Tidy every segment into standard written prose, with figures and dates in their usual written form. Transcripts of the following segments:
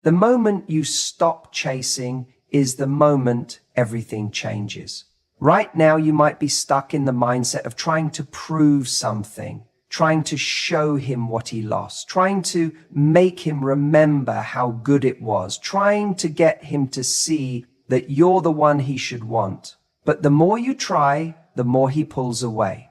The moment you stop chasing is the moment everything changes. Right now, you might be stuck in the mindset of trying to prove something, trying to show him what he lost, trying to make him remember how good it was, trying to get him to see that you're the one he should want. But the more you try, the more he pulls away.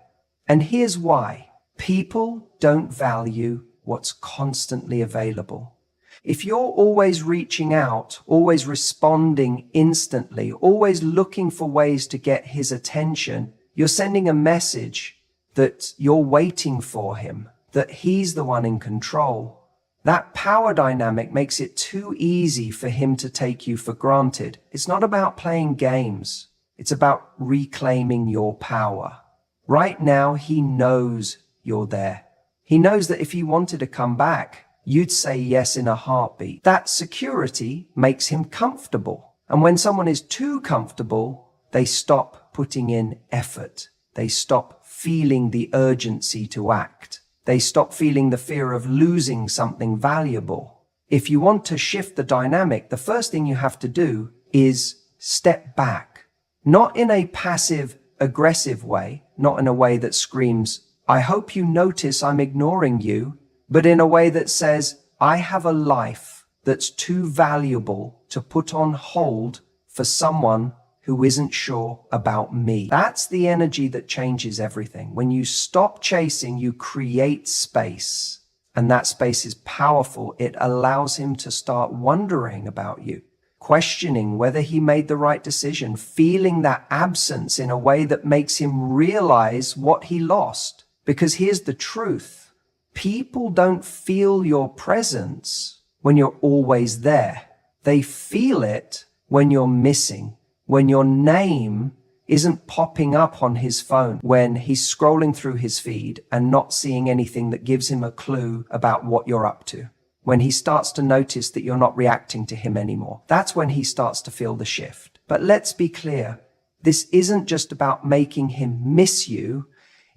And here's why. People don't value what's constantly available. If you're always reaching out, always responding instantly, always looking for ways to get his attention, you're sending a message that you're waiting for him, that he's the one in control. That power dynamic makes it too easy for him to take you for granted. It's not about playing games. It's about reclaiming your power. Right now, he knows you're there. He knows that if he wanted to come back, you'd say yes in a heartbeat. That security makes him comfortable. And when someone is too comfortable, they stop putting in effort. They stop feeling the urgency to act. They stop feeling the fear of losing something valuable. If you want to shift the dynamic, the first thing you have to do is step back. Not in a passive, aggressive way, not in a way that screams, "I hope you notice I'm ignoring you," but in a way that says, "I have a life that's too valuable to put on hold for someone who isn't sure about me." That's the energy that changes everything. When you stop chasing, you create space. And that space is powerful. It allows him to start wondering about you, questioning whether he made the right decision, feeling that absence in a way that makes him realize what he lost. Because here's the truth. People don't feel your presence when you're always there. They feel it when you're missing, when your name isn't popping up on his phone, when he's scrolling through his feed and not seeing anything that gives him a clue about what you're up to. When he starts to notice that you're not reacting to him anymore. That's when he starts to feel the shift. But let's be clear. This isn't just about making him miss you.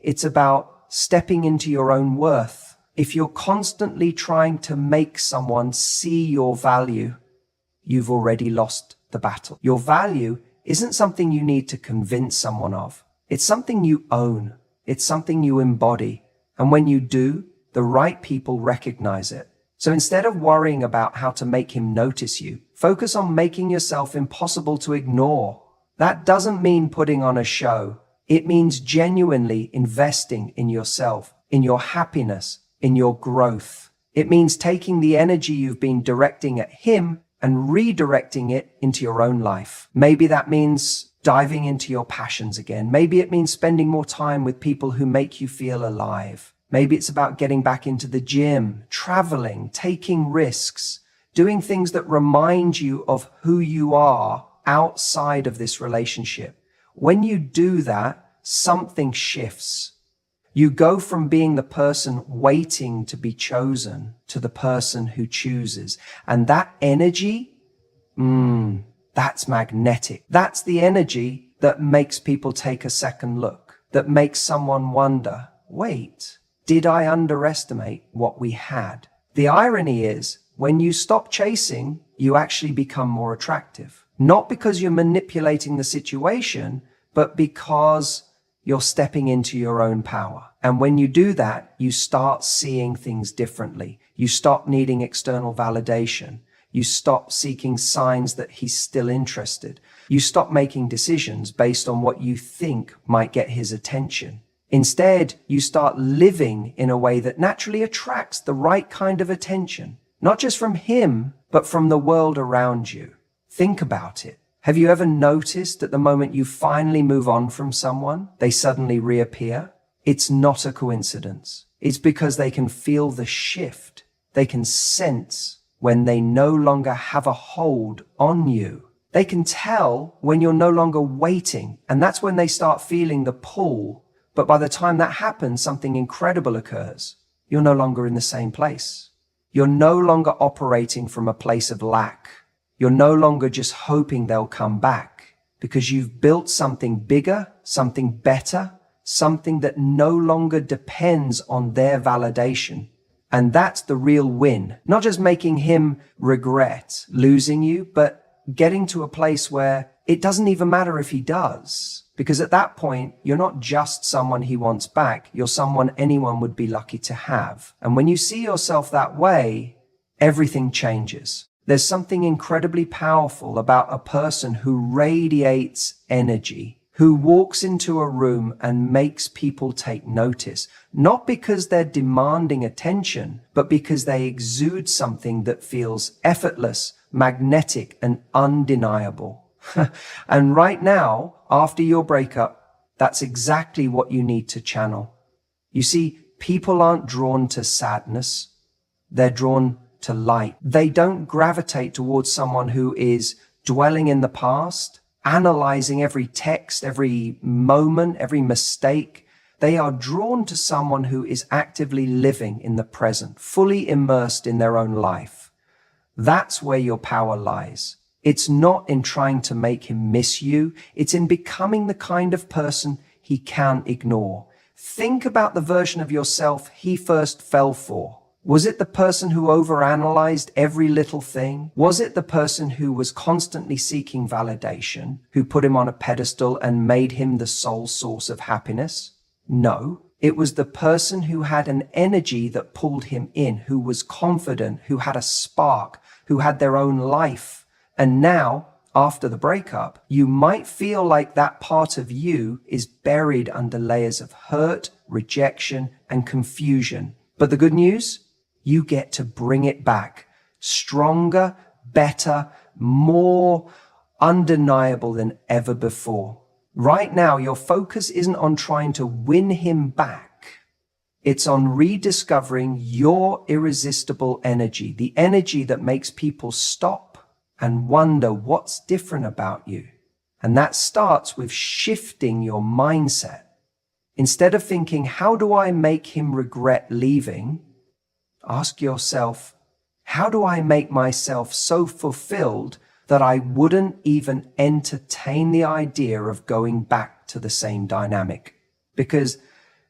It's about stepping into your own worth. If you're constantly trying to make someone see your value, you've already lost the battle. Your value isn't something you need to convince someone of. It's something you own. It's something you embody. And when you do, the right people recognize it. So instead of worrying about how to make him notice you, focus on making yourself impossible to ignore. That doesn't mean putting on a show. It means genuinely investing in yourself, in your happiness, in your growth. It means taking the energy you've been directing at him and redirecting it into your own life. Maybe that means diving into your passions again. Maybe it means spending more time with people who make you feel alive. Maybe it's about getting back into the gym, traveling, taking risks, doing things that remind you of who you are outside of this relationship. When you do that, something shifts. You go from being the person waiting to be chosen to the person who chooses. And that energy, that's magnetic. That's the energy that makes people take a second look, that makes someone wonder, wait, did I underestimate what we had? The irony is, when you stop chasing, you actually become more attractive. Not because you're manipulating the situation, but because you're stepping into your own power. And when you do that, you start seeing things differently. You stop needing external validation. You stop seeking signs that he's still interested. You stop making decisions based on what you think might get his attention. Instead, you start living in a way that naturally attracts the right kind of attention, not just from him, but from the world around you. Think about it. Have you ever noticed that the moment you finally move on from someone, they suddenly reappear? It's not a coincidence. It's because they can feel the shift. They can sense when they no longer have a hold on you. They can tell when you're no longer waiting, and that's when they start feeling the pull. But by the time that happens, something incredible occurs. You're no longer in the same place. You're no longer operating from a place of lack. You're no longer just hoping they'll come back, because you've built something bigger, something better, something that no longer depends on their validation. And that's the real win. Not just making him regret losing you, but getting to a place where it doesn't even matter if he does. Because at that point, you're not just someone he wants back. You're someone anyone would be lucky to have. And when you see yourself that way, everything changes. There's something incredibly powerful about a person who radiates energy, who walks into a room and makes people take notice, not because they're demanding attention, but because they exude something that feels effortless, magnetic, and undeniable. And right now, after your breakup, that's exactly what you need to channel. You see, people aren't drawn to sadness. They're drawn to light. They don't gravitate towards someone who is dwelling in the past, analyzing every text, every moment, every mistake. They are drawn to someone who is actively living in the present, fully immersed in their own life. That's where your power lies. It's not in trying to make him miss you. It's in becoming the kind of person he can't ignore. Think about the version of yourself he first fell for. Was it the person who overanalyzed every little thing? Was it the person who was constantly seeking validation, who put him on a pedestal and made him the sole source of happiness? No, it was the person who had an energy that pulled him in, who was confident, who had a spark, who had their own life. And now, after the breakup, you might feel like that part of you is buried under layers of hurt, rejection, and confusion. But the good news? You get to bring it back, stronger, better, more undeniable than ever before. Right now, your focus isn't on trying to win him back. It's on rediscovering your irresistible energy, the energy that makes people stop and wonder what's different about you. And that starts with shifting your mindset. Instead of thinking, how do I make him regret leaving? Ask yourself, how do I make myself so fulfilled that I wouldn't even entertain the idea of going back to the same dynamic? Because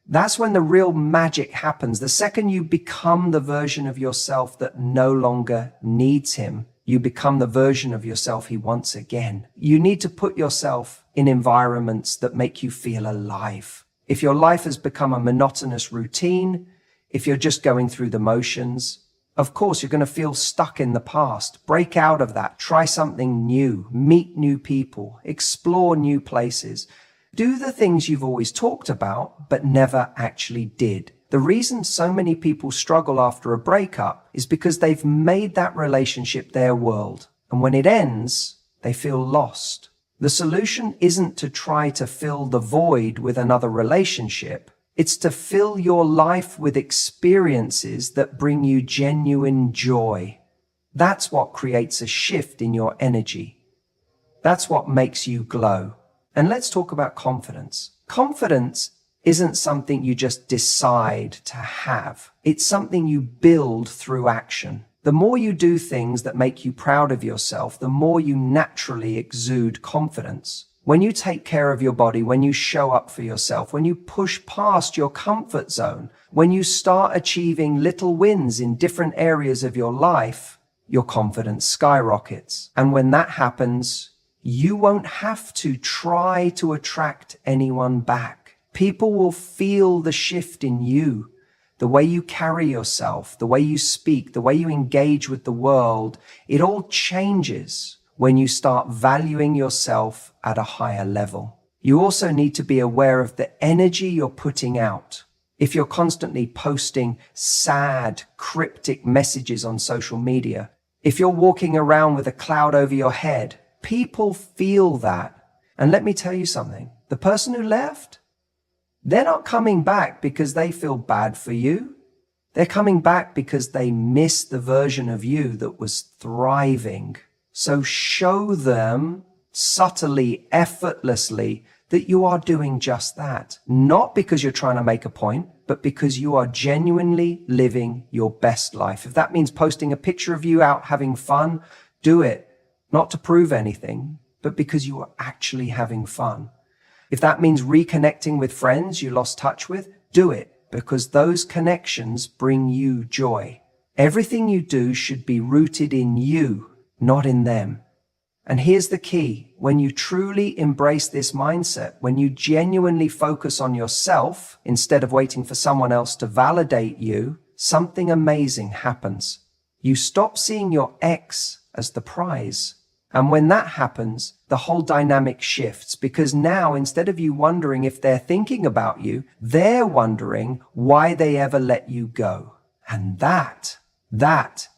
that's when the real magic happens. The second you become the version of yourself that no longer needs him, you become the version of yourself he wants again. You need to put yourself in environments that make you feel alive. If your life has become a monotonous routine, if you're just going through the motions, of course, you're going to feel stuck in the past. Break out of that. Try something new. Meet new people. Explore new places. Do the things you've always talked about, but never actually did. The reason so many people struggle after a breakup is because they've made that relationship their world. And when it ends, they feel lost. The solution isn't to try to fill the void with another relationship. It's to fill your life with experiences that bring you genuine joy. That's what creates a shift in your energy. That's what makes you glow. And let's talk about confidence. Confidence isn't something you just decide to have. It's something you build through action. The more you do things that make you proud of yourself, the more you naturally exude confidence. When you take care of your body, when you show up for yourself, when you push past your comfort zone, when you start achieving little wins in different areas of your life, your confidence skyrockets. And when that happens, you won't have to try to attract anyone back. People will feel the shift in you, the way you carry yourself, the way you speak, the way you engage with the world. It all changes when you start valuing yourself at a higher level. You also need to be aware of the energy you're putting out. If you're constantly posting sad, cryptic messages on social media, if you're walking around with a cloud over your head, people feel that. And let me tell you something, the person who left, they're not coming back because they feel bad for you. They're coming back because they miss the version of you that was thriving. So show them subtly, effortlessly, that you are doing just that. Not because you're trying to make a point, but because you are genuinely living your best life. If that means posting a picture of you out having fun, do it. Not to prove anything, but because you are actually having fun. If that means reconnecting with friends you lost touch with, do it. because those connections bring you joy. Everything you do should be rooted in you, not in them. And here's the key. When you truly embrace this mindset, when you genuinely focus on yourself instead of waiting for someone else to validate you, something amazing happens. You stop seeing your ex as the prize. And when that happens, the whole dynamic shifts, because now instead of you wondering if they're thinking about you, they're wondering why they ever let you go. And that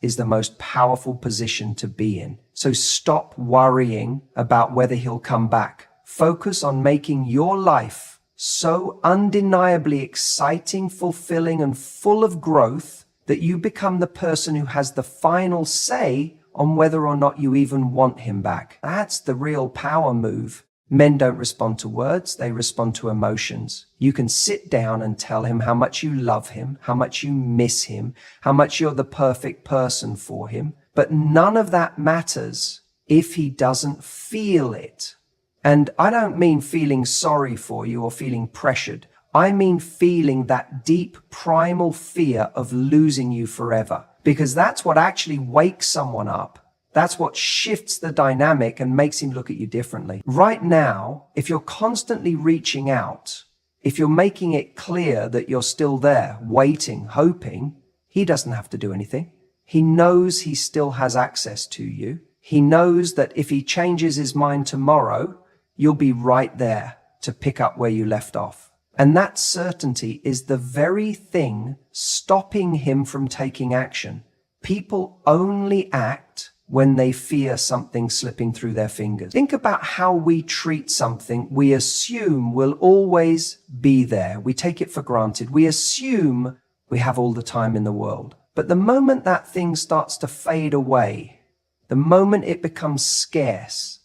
is the most powerful position to be in. So stop worrying about whether he'll come back. Focus on making your life so undeniably exciting, fulfilling, and full of growth that you become the person who has the final say on whether or not you even want him back. That's the real power move. Men don't respond to words, they respond to emotions. You can sit down and tell him how much you love him, how much you miss him, how much you're the perfect person for him, but none of that matters if he doesn't feel it. And I don't mean feeling sorry for you or feeling pressured. I mean feeling that deep primal fear of losing you forever, because that's what actually wakes someone up. That's what shifts the dynamic and makes him look at you differently. Right now, if you're constantly reaching out, if you're making it clear that you're still there, waiting, hoping, he doesn't have to do anything. He knows he still has access to you. He knows that if he changes his mind tomorrow, you'll be right there to pick up where you left off. And that certainty is the very thing stopping him from taking action. People only act when they fear something slipping through their fingers. Think about how we treat something we assume will always be there. We take it for granted. We assume we have all the time in the world. But the moment that thing starts to fade away, the moment it becomes scarce,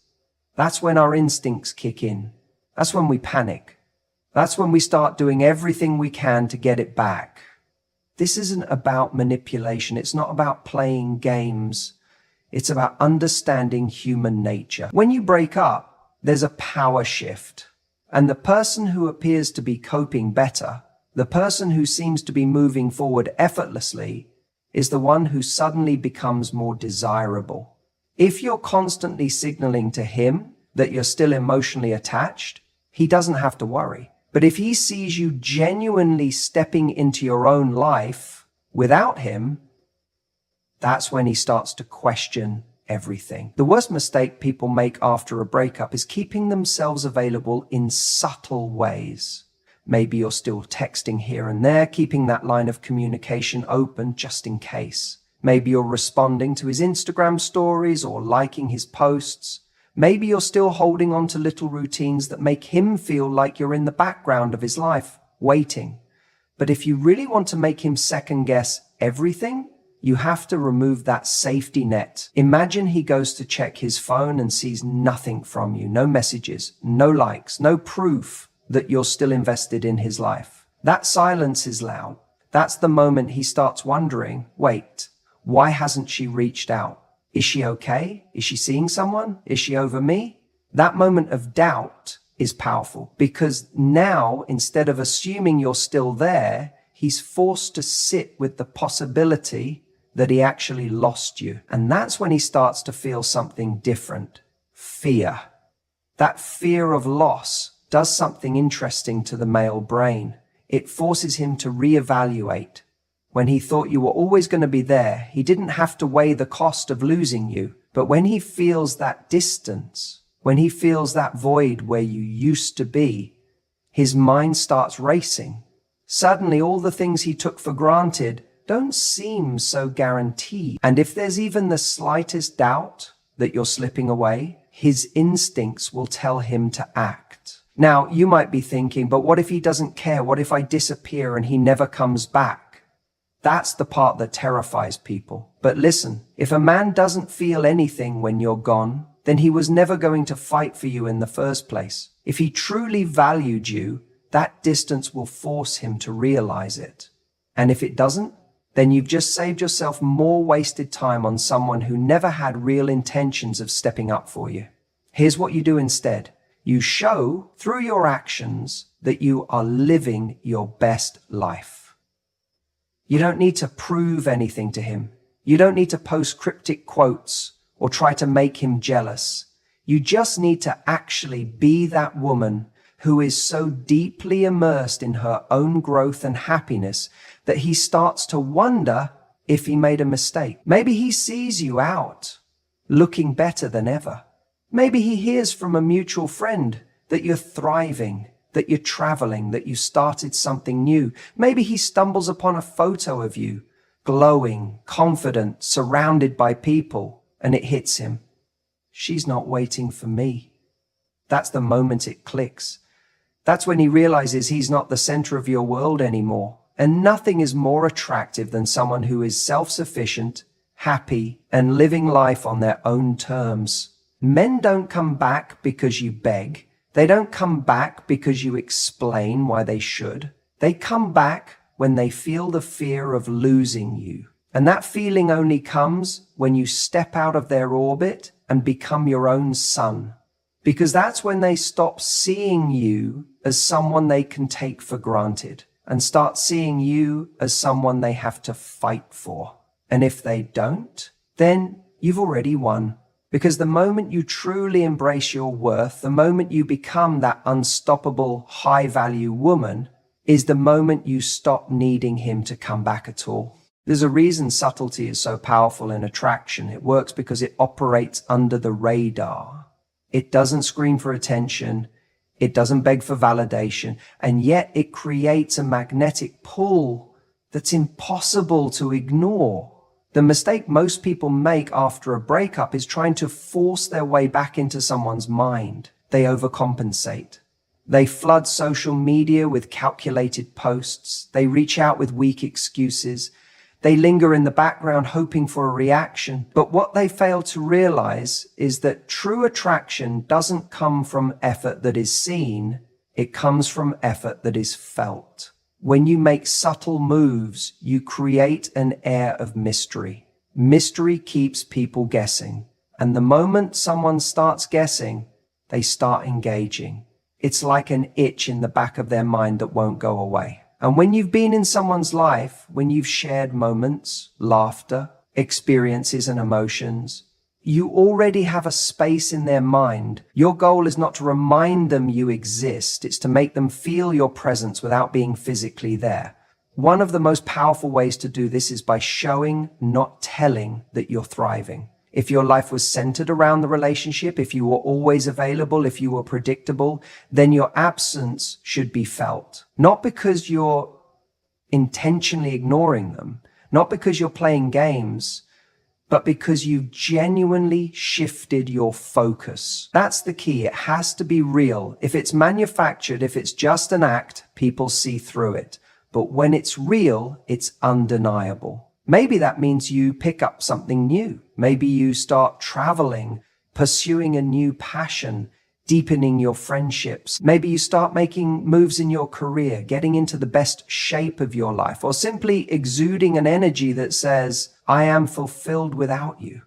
that's when our instincts kick in. That's when we panic. That's when we start doing everything we can to get it back. This isn't about manipulation. It's not about playing games. It's about understanding human nature. When you break up, there's a power shift. And the person who appears to be coping better, the person who seems to be moving forward effortlessly, is the one who suddenly becomes more desirable. If you're constantly signaling to him that you're still emotionally attached, he doesn't have to worry. But if he sees you genuinely stepping into your own life without him, that's when he starts to question everything. The worst mistake people make after a breakup is keeping themselves available in subtle ways. Maybe you're still texting here and there, keeping that line of communication open just in case. Maybe you're responding to his Instagram stories or liking his posts. Maybe you're still holding on to little routines that make him feel like you're in the background of his life, waiting. But if you really want to make him second guess everything, you have to remove that safety net. Imagine he goes to check his phone and sees nothing from you, no messages, no likes, no proof that you're still invested in his life. That silence is loud. That's the moment he starts wondering, wait, why hasn't she reached out? Is she okay? Is she seeing someone? Is she over me? That moment of doubt is powerful because now, instead of assuming you're still there, he's forced to sit with the possibility that he actually lost you. And that's when he starts to feel something different. Fear. That fear of loss does something interesting to the male brain. It forces him to reevaluate. When he thought you were always going to be there, he didn't have to weigh the cost of losing you. But when he feels that distance, when he feels that void where you used to be, his mind starts racing. Suddenly, all the things he took for granted don't seem so guaranteed. And if there's even the slightest doubt that you're slipping away, his instincts will tell him to act. Now, you might be thinking, but what if he doesn't care? What if I disappear and he never comes back? That's the part that terrifies people. But listen, if a man doesn't feel anything when you're gone, then he was never going to fight for you in the first place. If he truly valued you, that distance will force him to realize it. And if it doesn't, then you've just saved yourself more wasted time on someone who never had real intentions of stepping up for you. Here's what you do instead. You show through your actions that you are living your best life. You don't need to prove anything to him. You don't need to post cryptic quotes or try to make him jealous. You just need to actually be that woman who is so deeply immersed in her own growth and happiness that he starts to wonder if he made a mistake. Maybe he sees you out, looking better than ever. Maybe he hears from a mutual friend that you're thriving, that you're traveling, that you started something new. Maybe he stumbles upon a photo of you, glowing, confident, surrounded by people, and it hits him. She's not waiting for me. That's the moment it clicks. That's when he realizes he's not the center of your world anymore. And nothing is more attractive than someone who is self-sufficient, happy, and living life on their own terms. Men don't come back because you beg. They don't come back because you explain why they should. They come back when they feel the fear of losing you. And that feeling only comes when you step out of their orbit and become your own sun. Because that's when they stop seeing you as someone they can take for granted and start seeing you as someone they have to fight for. And if they don't, then you've already won. Because the moment you truly embrace your worth, the moment you become that unstoppable, high-value woman, is the moment you stop needing him to come back at all. There's a reason subtlety is so powerful in attraction. It works because it operates under the radar. It doesn't scream for attention. It doesn't beg for validation. And yet it creates a magnetic pull that's impossible to ignore. The mistake most people make after a breakup is trying to force their way back into someone's mind. They overcompensate. They flood social media with calculated posts. They reach out with weak excuses. They linger in the background hoping for a reaction. But what they fail to realize is that true attraction doesn't come from effort that is seen. It comes from effort that is felt. When you make subtle moves, you create an air of mystery. Mystery keeps people guessing. And the moment someone starts guessing, they start engaging. It's like an itch in the back of their mind that won't go away. And when you've been in someone's life, when you've shared moments, laughter, experiences and emotions, you already have a space in their mind. Your goal is not to remind them you exist. It's to make them feel your presence without being physically there. One of the most powerful ways to do this is by showing, not telling, that you're thriving. If your life was centered around the relationship, if you were always available, if you were predictable, then your absence should be felt. Not because you're intentionally ignoring them, not because you're playing games, but because you've genuinely shifted your focus. That's the key. It has to be real. If it's manufactured, if it's just an act, people see through it. But when it's real, it's undeniable. Maybe that means you pick up something new. Maybe you start traveling, pursuing a new passion, deepening your friendships. Maybe you start making moves in your career, getting into the best shape of your life, or simply exuding an energy that says, I am fulfilled without you.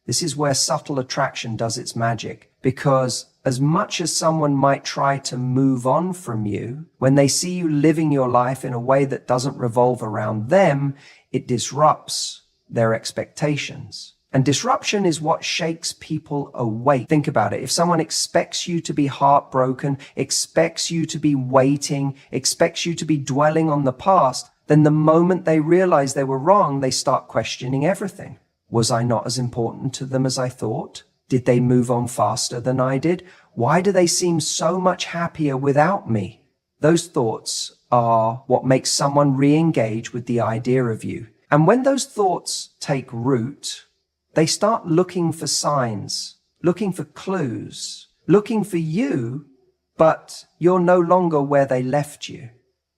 This is where subtle attraction does its magic, because as much as someone might try to move on from you, when they see you living your life in a way that doesn't revolve around them, it disrupts their expectations. And disruption is what shakes people awake. Think about it. If someone expects you to be heartbroken, expects you to be waiting, expects you to be dwelling on the past, then the moment they realize they were wrong, they start questioning everything. Was I not as important to them as I thought? Did they move on faster than I did? Why do they seem so much happier without me? Those thoughts are what makes someone re-engage with the idea of you. And when those thoughts take root, they start looking for signs, looking for clues, looking for you, but you're no longer where they left you.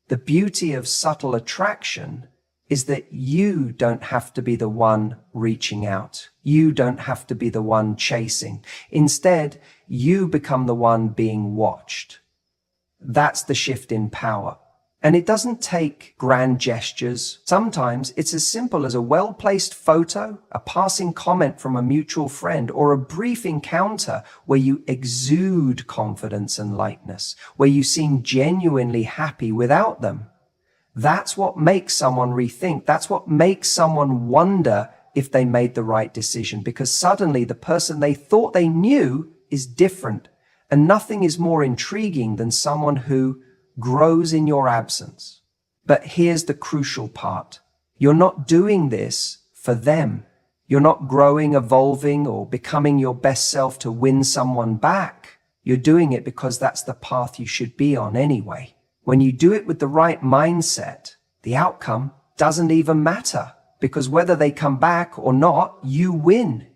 The beauty of subtle attraction is that you don't have to be the one reaching out. You don't have to be the one chasing. Instead, you become the one being watched. That's the shift in power. And it doesn't take grand gestures. Sometimes it's as simple as a well-placed photo, a passing comment from a mutual friend, or a brief encounter where you exude confidence and lightness, where you seem genuinely happy without them. That's what makes someone rethink. That's what makes someone wonder if they made the right decision, because suddenly the person they thought they knew is different. And nothing is more intriguing than someone who grows in your absence. But here's the crucial part. You're not doing this for them. You're not growing, evolving, or becoming your best self to win someone back. You're doing it because that's the path you should be on anyway. When you do it with the right mindset, the outcome doesn't even matter, because whether they come back or not, you win.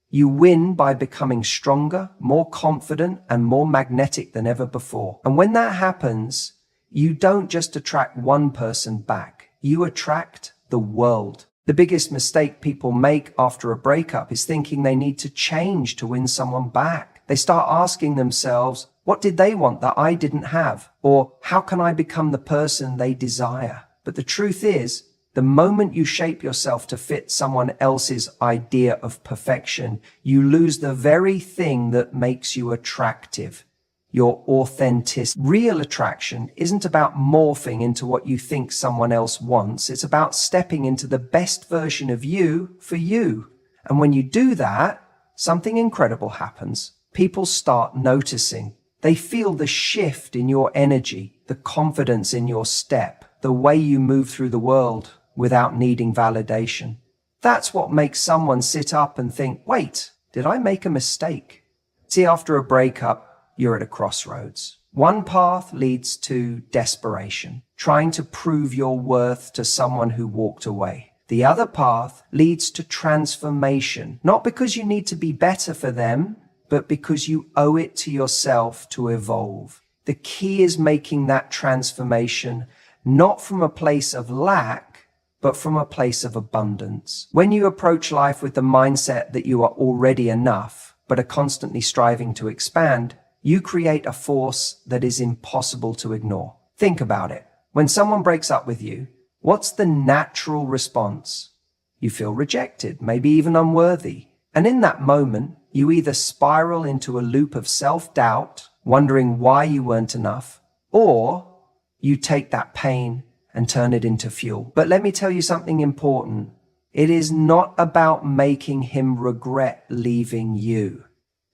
You win by becoming stronger, more confident, and more magnetic than ever before. And when that happens, you don't just attract one person back, you attract the world. The biggest mistake people make after a breakup is thinking they need to change to win someone back. They start asking themselves, what did they want that I didn't have? Or how can I become the person they desire? But the truth is, the moment you shape yourself to fit someone else's idea of perfection, you lose the very thing that makes you attractive, your authenticity. Real attraction isn't about morphing into what you think someone else wants. It's about stepping into the best version of you for you. And when you do that, something incredible happens. People start noticing. They feel the shift in your energy, the confidence in your step, the way you move through the world without needing validation. That's what makes someone sit up and think, wait, did I make a mistake? See, after a breakup, you're at a crossroads. One path leads to desperation, trying to prove your worth to someone who walked away. The other path leads to transformation, not because you need to be better for them, but because you owe it to yourself to evolve. The key is making that transformation not from a place of lack, but from a place of abundance. When you approach life with the mindset that you are already enough, but are constantly striving to expand, you create a force that is impossible to ignore. Think about it. When someone breaks up with you, what's the natural response? You feel rejected, maybe even unworthy. And in that moment, you either spiral into a loop of self-doubt, wondering why you weren't enough, or you take that pain and turn it into fuel. But let me tell you something important. It is not about making him regret leaving you.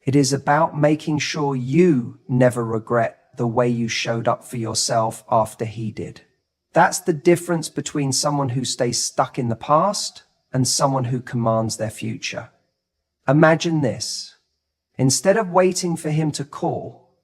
It is about making sure you never regret the way you showed up for yourself after he did. That's the difference between someone who stays stuck in the past and someone who commands their future. Imagine this. Instead of waiting for him to call,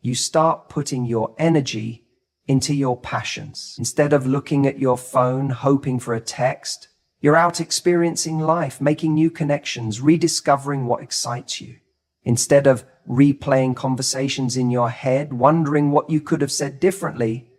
you start putting your energy into your passions. Instead of looking at your phone, hoping for a text, you're out experiencing life, making new connections, rediscovering what excites you. Instead of replaying conversations in your head, wondering what you could have said differently,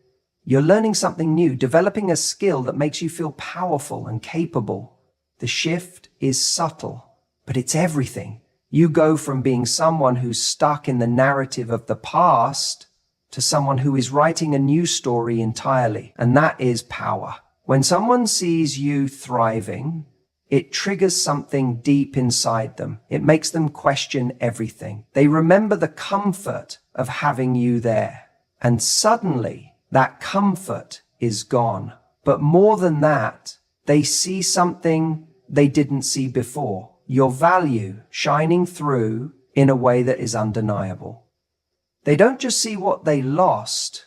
you're learning something new, developing a skill that makes you feel powerful and capable. The shift is subtle, but it's everything. You go from being someone who's stuck in the narrative of the past to someone who is writing a new story entirely, and that is power. When someone sees you thriving, it triggers something deep inside them. It makes them question everything. They remember the comfort of having you there, and suddenly that comfort is gone. But more than that, they see something they didn't see before, your value shining through in a way that is undeniable. They don't just see what they lost,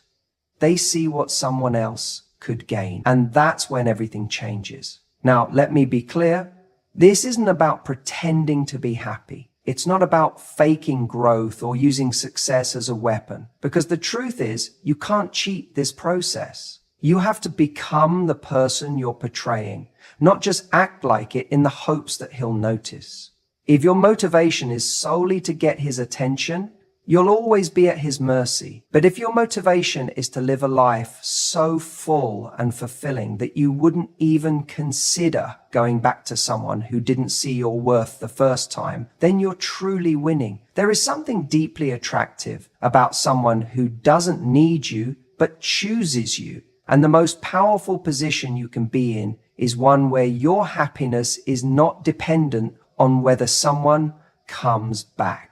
they see what someone else could gain. And that's when everything changes. Now, let me be clear. This isn't about pretending to be happy. It's not about faking growth or using success as a weapon. Because the truth is, you can't cheat this process. You have to become the person you're portraying, not just act like it in the hopes that he'll notice. If your motivation is solely to get his attention, you'll always be at his mercy. But if your motivation is to live a life so full and fulfilling that you wouldn't even consider going back to someone who didn't see your worth the first time, then you're truly winning. There is something deeply attractive about someone who doesn't need you, but chooses you. And the most powerful position you can be in is one where your happiness is not dependent on whether someone comes back.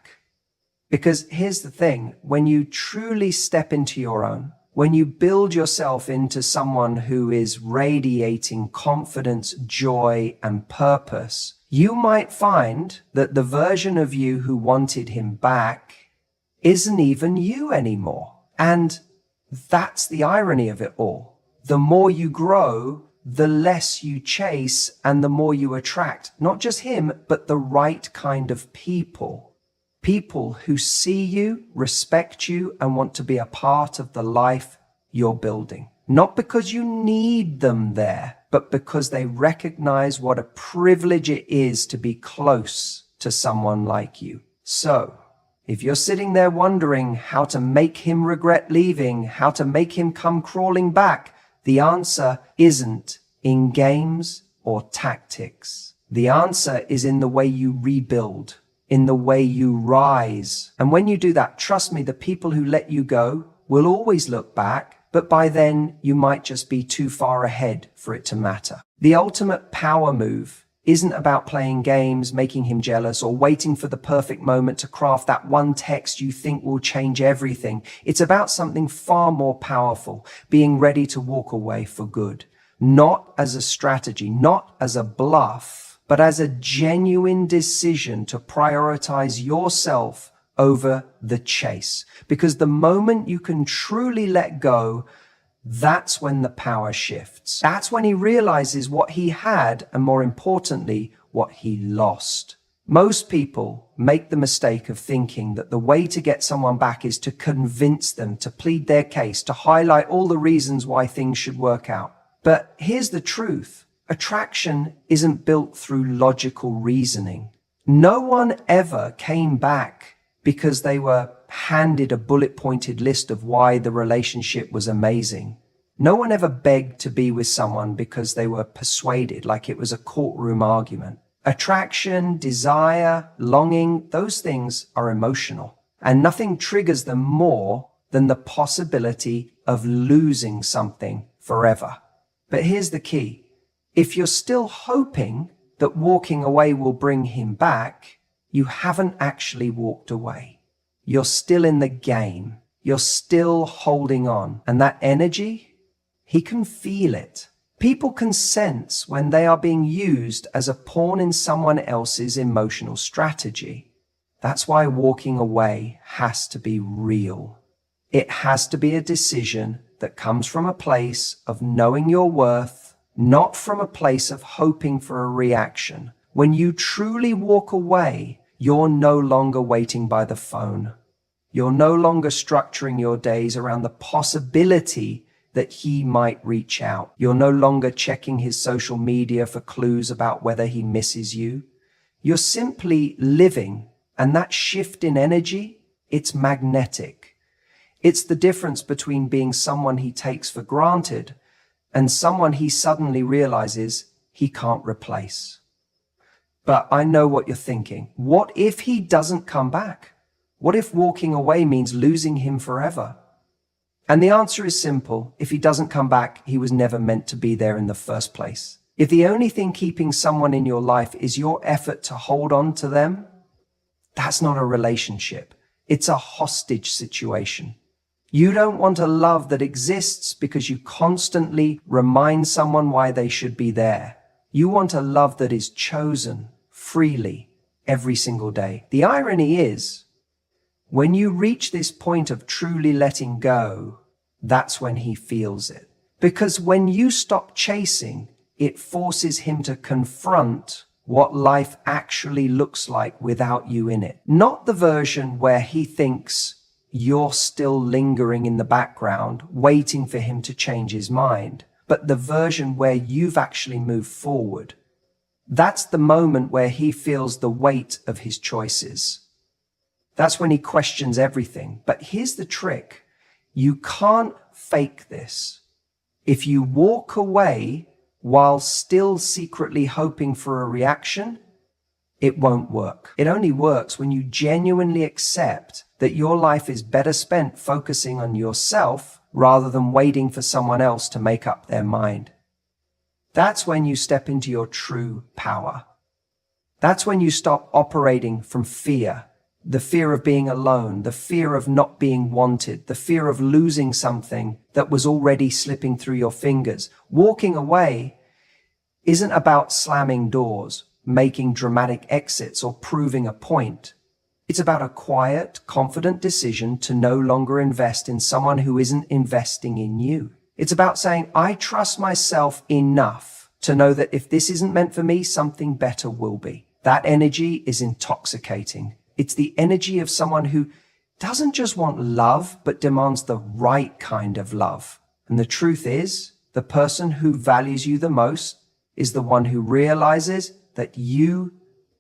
Because here's the thing, when you truly step into your own, when you build yourself into someone who is radiating confidence, joy, and purpose, you might find that the version of you who wanted him back isn't even you anymore. And that's the irony of it all. The more you grow, the less you chase and the more you attract, not just him, but the right kind of people. People who see you, respect you, and want to be a part of the life you're building. Not because you need them there, but because they recognize what a privilege it is to be close to someone like you. So, if you're sitting there wondering how to make him regret leaving, how to make him come crawling back, the answer isn't in games or tactics. The answer is in the way you rebuild, in the way you rise. And when you do that, trust me, the people who let you go will always look back, but by then you might just be too far ahead for it to matter. The ultimate power move isn't about playing games, making him jealous, or waiting for the perfect moment to craft that one text you think will change everything. It's about something far more powerful, being ready to walk away for good. Not as a strategy, not as a bluff, but as a genuine decision to prioritize yourself over the chase. Because the moment you can truly let go, that's when the power shifts. That's when he realizes what he had, and more importantly, what he lost. Most people make the mistake of thinking that the way to get someone back is to convince them, to plead their case, to highlight all the reasons why things should work out. But here's the truth. Attraction isn't built through logical reasoning. No one ever came back because they were handed a bullet-pointed list of why the relationship was amazing. No one ever begged to be with someone because they were persuaded, like it was a courtroom argument. Attraction, desire, longing, those things are emotional. And nothing triggers them more than the possibility of losing something forever. But here's the key. If you're still hoping that walking away will bring him back, you haven't actually walked away. You're still in the game. You're still holding on. And that energy, he can feel it. People can sense when they are being used as a pawn in someone else's emotional strategy. That's why walking away has to be real. It has to be a decision that comes from a place of knowing your worth, not from a place of hoping for a reaction. When you truly walk away, you're no longer waiting by the phone. You're no longer structuring your days around the possibility that he might reach out. You're no longer checking his social media for clues about whether he misses you. You're simply living, and that shift in energy, it's magnetic. It's the difference between being someone he takes for granted and someone he suddenly realizes he can't replace. But I know what you're thinking. What if he doesn't come back? What if walking away means losing him forever? And the answer is simple. If he doesn't come back, he was never meant to be there in the first place. If the only thing keeping someone in your life is your effort to hold on to them, that's not a relationship. It's a hostage situation. You don't want a love that exists because you constantly remind someone why they should be there. You want a love that is chosen freely every single day. The irony is, when you reach this point of truly letting go, that's when he feels it. Because when you stop chasing, it forces him to confront what life actually looks like without you in it. Not the version where he thinks you're still lingering in the background, waiting for him to change his mind, but the version where you've actually moved forward. That's the moment where he feels the weight of his choices. That's when he questions everything. But here's the trick. You can't fake this. If you walk away while still secretly hoping for a reaction, it won't work. It only works when you genuinely accept that your life is better spent focusing on yourself rather than waiting for someone else to make up their mind. That's when you step into your true power. That's when you stop operating from fear, The fear of being alone, the fear of not being wanted, the fear of losing something that was already slipping through your fingers. Walking away isn't about slamming doors, making dramatic exits, or proving a point. It's about a quiet, confident decision to no longer invest in someone who isn't investing in you. It's about saying, I trust myself enough to know that if this isn't meant for me, something better will be. That energy is intoxicating. It's the energy of someone who doesn't just want love, but demands the right kind of love. And the truth is, the person who values you the most is the one who realizes that you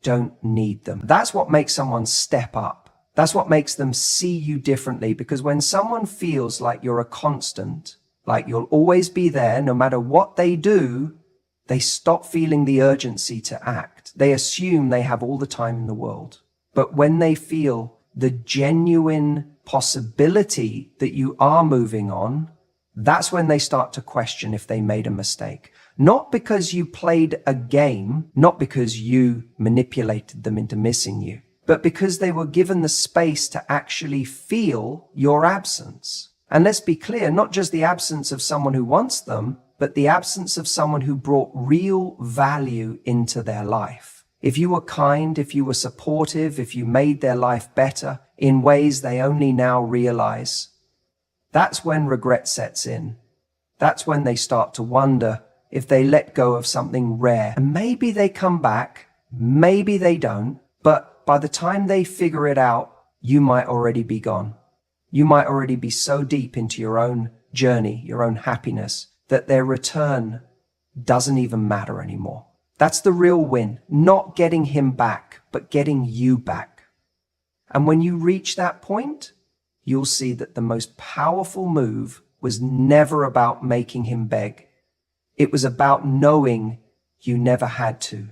don't need them. That's what makes someone step up. That's what makes them see you differently, because when someone feels like you're a constant, like you'll always be there no matter what they do, they stop feeling the urgency to act. They assume they have all the time in the world. But when they feel the genuine possibility that you are moving on, that's when they start to question if they made a mistake. Not because you played a game, not because you manipulated them into missing you, but because they were given the space to actually feel your absence. And let's be clear, not just the absence of someone who wants them, but the absence of someone who brought real value into their life. If you were kind, if you were supportive, if you made their life better in ways they only now realize, that's when regret sets in. That's when they start to wonder if they let go of something rare. And maybe they come back, maybe they don't, but by the time they figure it out, you might already be gone. You might already be so deep into your own journey, your own happiness, that their return doesn't even matter anymore. That's the real win, not getting him back, but getting you back. And when you reach that point, you'll see that the most powerful move was never about making him beg. It was about knowing you never had to.